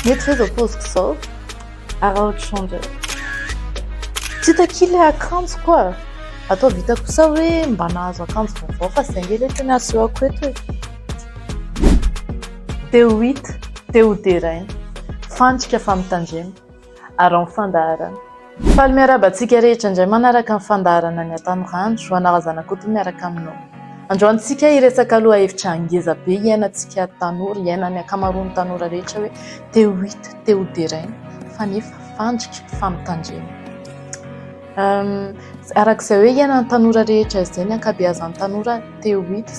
mety fa zao paoziko zao araha ohatran'izay tsy hitako ilay akanjo koa atao vita kosa hoe mba nahazo akanjo vaovao fa zay nge le tena asehoko eto hoe teo hita teo deraina fantsika fa mitandrema ary mifandaharana faly miarabantsika rehetra indray manaraka ny fandaharana ny Atanorano Joana koto miaraka aminao. Androantsika iresaka aloha hevitra angeza be iainantsika tanora, iainan'ny akamaroan'ny tanora rehetra hoe teo hita teo deraina fa nefa fantsika fa mitandrema. Arak'izay hoe iainan'ny tanora rehetra izay ny ankabeazan'ny tanora teo hita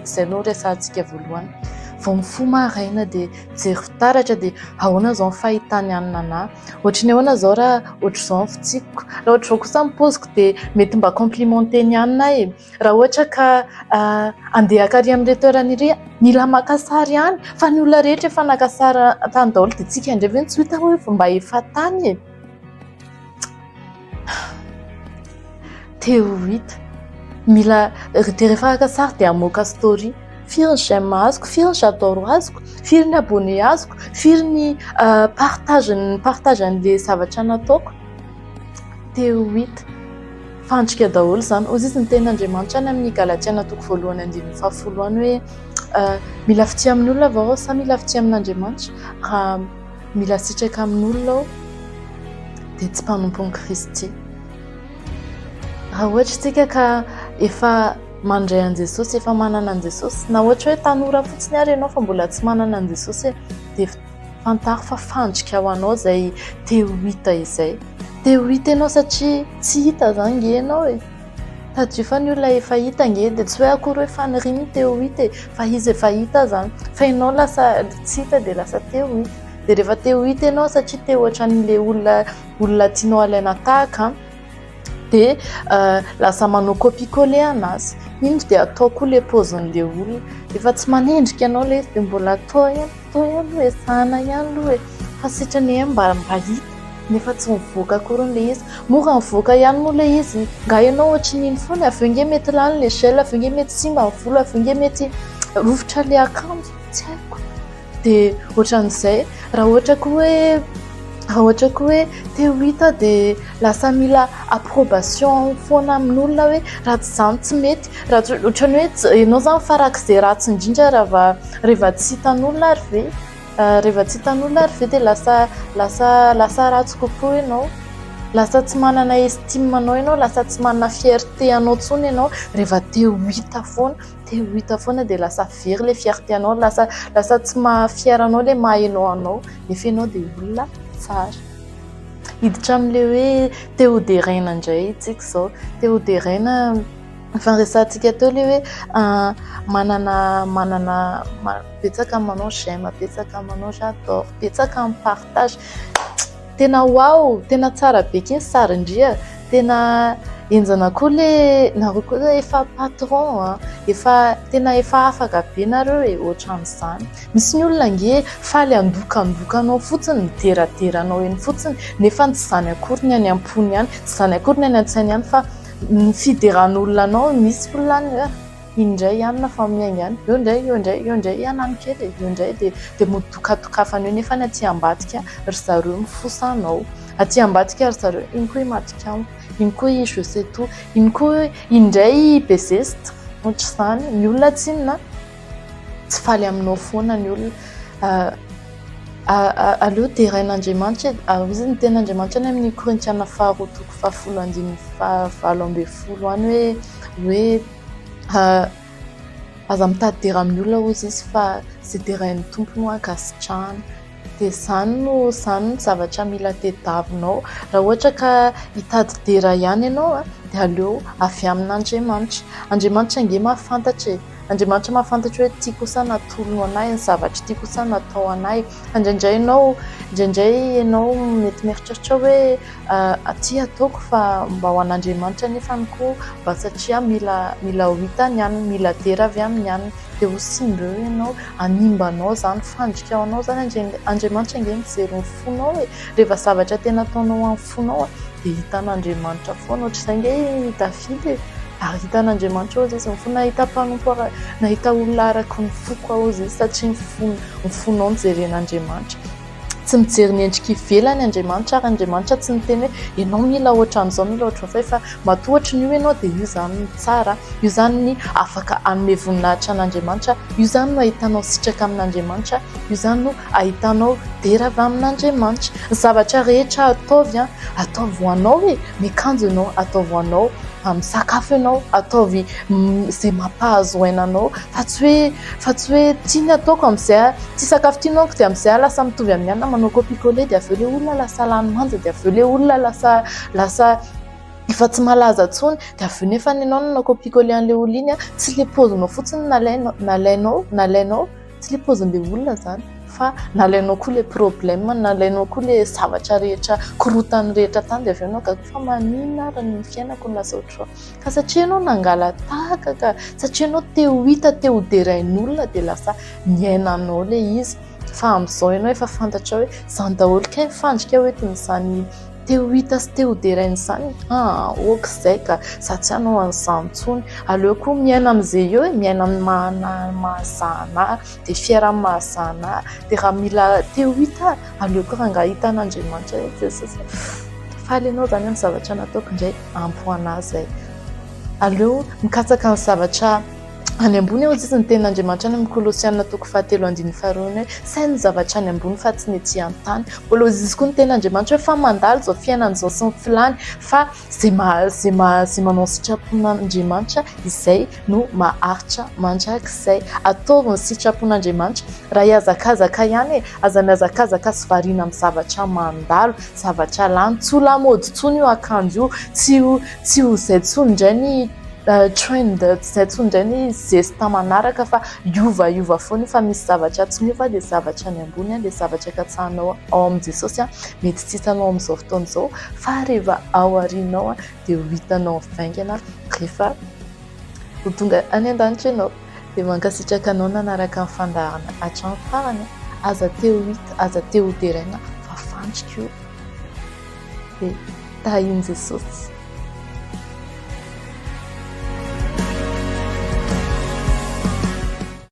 izay no resantsika voalohany. Vao mifoha maraina dia jery fitaratra dia ahoana izao ny fahitany anina ohatra ny ahoana izao raha ohatra izao ny fitsikiko, raha ohatra izao kosa mipoziko dia mety mba complimenté ny anina e, raha ohatra ka andeha akary amin'ireo toerana iry mila maka sary ihany fa ny olona rehetra efa naka sary tany daholo dia tsika indray ve tsy hita hoe mba efa tany e. Teo hita mila dia rehefa aka sary dia amoaka story. Firy ny j'aime azoko, firy ny j'adore azoko, firy ny abonné azoko, firy ny partage an'ilay zavatra nataoko. Teo hita fantsika daholo izany. Ozy izy ny tenin'Andriamanitra any amin'ny Galatiana 1:10 hoe mila fitia amin'ny olona vao sa mila fitia amin'Andriamanitra. Raha mila sitraka amin'olona aho dia tsy mpanompon'i Kristy. Raha ohatra tsika ka efa mandray an Jesosy, efa manana an Jesosy, na ohatra hoe tanora fotsiny ary ianao fa mbola tsy manana an Jesosy dia fantaro fa fantsika ho anao izay teo hita izay. Teo hita ianao satria tsy hita izany nge ianao e. Tadio fa ny olona efa hita nge dia tsy hoe akory hoe faniriany teo hita e, fa izy efa hita izany fa ianao lasa tsy hita dia lasa teo hita. Dia rehefa teo hita ianao satria teo ohatran'ilay olona tianao alaina tahaka dia lasa manao copier-coller anazy. Iny dia atao koa ilay paozin'ilay olona. Efa tsy manendrika ianao ilay izy dia mbola atao ihany hoe sahana ihany aloha e. Fa sitrany mba hita nefa tsy mivoaka akory ilay izy. Mora mivoaka ihany moa ilay izy. Nga ianao ohatran'iny foana avy eo nge mety lany ilay gel, avy eo nge mety simba ny volo, avy eo nge mety rovotra ilay akanjo, tsy haiko. Dia ohatran'izay raha ohatra koa hoe teo hita dia lasa mila approbation foana amin'olona hoe raha tsy izany tsy mety. Raha ohatran'ny hoe ianao izany farak'izay ratsy indrindra rehefa tsy hitan'olona ary ve. Rehefa tsy hitan'olona ary ve dia lasa ratsy kokoa ianao. Lasa tsy manana estime anao ianao, lasa tsy manana fierté anao intsony ianao rehefa teo hita foana dia lasa very ilay fierté anao, lasa tsy mahafiera anao ilay mahainao anao nefa ianao dia olona tsara. Hiditra amin'ilay hoe teo deraina indray tsika izao. Teo deraina fanresantsika teo ilay hoe manana betsaka manao j'aime, betsaka manao j'adore, betsaka partage. Tena wow, tena tsara be kiny sarindria, tena enjana koa le nareo koa efa patron tena efa afaka be nareo e ohatran'izany. Misy ny olona nge faly andokandokanao fotsiny, mideraderanao eny fotsiny nefa tsy izany akory ny any am-pony ihany, tsy izany akory ny any an-tsainy ihany fa fideran'olona anao. Misy olona any indray ihany na fa miainga ihany eo indray ianany kely eo indray dia modokadokafana eo nefa ny aty ambadika ry zareo mifosanao, aty ambadika ry zareo iny koa imatika amiko, iny koa je sais tout, iny koa indray bezesitra ohatr'izany. Ny olona tsinona tsy faly aminao foana ny olona. Aleo derain'Andriamanitra izy ny tenin'Andriamanitra any amin'ny Korintiana 2:19 any hoe aza mitady dera amin'ny olona ozy izy fa izay derain'ny tompo no ankasitrahana. Dia izany no zavatra mila tadiavinao. Raha ohatra ka hitady dera ihany ianao dia aleo avy amin'Andriamanitra. Andriamanitra nge mahafantatra e. Andriamanitra mahafantatra hoe tia kosa natolono anahy ny zavatra tia kosa natao anahy. Indraindray ianao mety mieritreritra hoe aty ataoko fa mba ho an'Andriamanitra nefa koa mba satria mila ho hitany ihany, mila dera avy amin'ny ihany. Dia ho simba eo ianao, animbanao izany, fandrika ao anao izany. Andriamanitra nge mijery ny fonao e. Rehefa zavatra tena ataonao amin'ny fonao dia hitan'Andriamanitra foana. Ohatr'izay nge Davida ary hitan'Andriamanitra ozy izy mifono, nahita mpanompo nahita olona araky ny foko ozy izy satria ny fonao nijeren'Andriamanitra. tsy mijery ny endrika ivelany Andriamanitra ary Andriamanitra tsy miteny hoe ianao mila ohatran'izao mila ohatran'izay fa matohatry ny io ianao dia io zany ny tsara, io zany ny afaka hanome voninahitra an'Andriamanitra, io zany no ahitanao sitraka amin'Andriamanitra, io zany no ahitanao derava amin'Andriamanitra. Ny zavatra rehetra ataovy ataovy ho anao hoe miakanjo ianao, ataovy ho anao misakafo ianao, ataovy izay mampahazo aina anao fa tsy hoe tiany ataoko amin'izay ty sakafo tianao dia amin'izay lasa mitovy amin'ny anona manao copier-coller dia aveo ilay olona lasa lany manja dia aveo ilay olona lasa efa tsy malaza intsony dia aveo nefa ianao nanao copier-coller an'ilay olona iny tsy ilay paozinao fotsiny nalainao tsy ilay paozin'ilay olona zany fa nalainao koa ilay problème, nalainao koa ilay zavatra rehetra korotany rehetra tany dia aveo ianao fa maninona ary ny fiainako no lasa ohatran'izao ka satria ianao nangala tahaka ka satria ianao teo hita teo derain'olona dia lasa niainanao ilay izy fa amin'izao ianao efa fantatra hoe izany daholo kay mifandrika hoe toy teo hita sy teo derain'izany okizay ka satsy anao an'izany intsony aleo koa miaina amin'izay eo miaina amin'ny mahazahana dia fiara amin'ny mahazahana dia raha mila teo hita aleo koa raha ngahita an'Andriamanitra Jesosy faly ianao zany amin'ny zavatra nataoko indray ampo anazy aleo mikatsaka ny zavatra any ambony ao izy ny tenin'Andriamanitra any amin'ny Kolosianina toko 7:1-2 hoe sainy zavatra any ambony fa tsy ny ety an-tany. Mbola izy koa ny tenin'Andriamanitra hoe fa mandalo izao fiainan'izao sy ny filany fa zay manao sitrapon'Andriamanitra izay no maharitra mandrakizay. Ataovy ny sitrapon'Andriamanitra raha hiazakazaka ihany aza miazakazaka sy variana amin'ny zavatra mandalo, zavatra lany, tsy ho lamaody intsony io akanjo io, tsy ho izay intsony indray ny trend izay intsony indray ny zesta manaraka fa iova foana fa misy zavatra tsy miova dia zavatra any ambony dia zavatra katsahanao ao amin'i Jesosy mety tsy hitanao amin'izao fotoana izao fa rehefa ao aorianao dia ho hitanao mivaingana rehefa ho tonga any an-danitra ianao dia mankasitraka anao nanaraka ny fandaharana hatramin'ny farany aza teo hita aza teo ho teraina fa fandrika io dia tahian' Jesosy.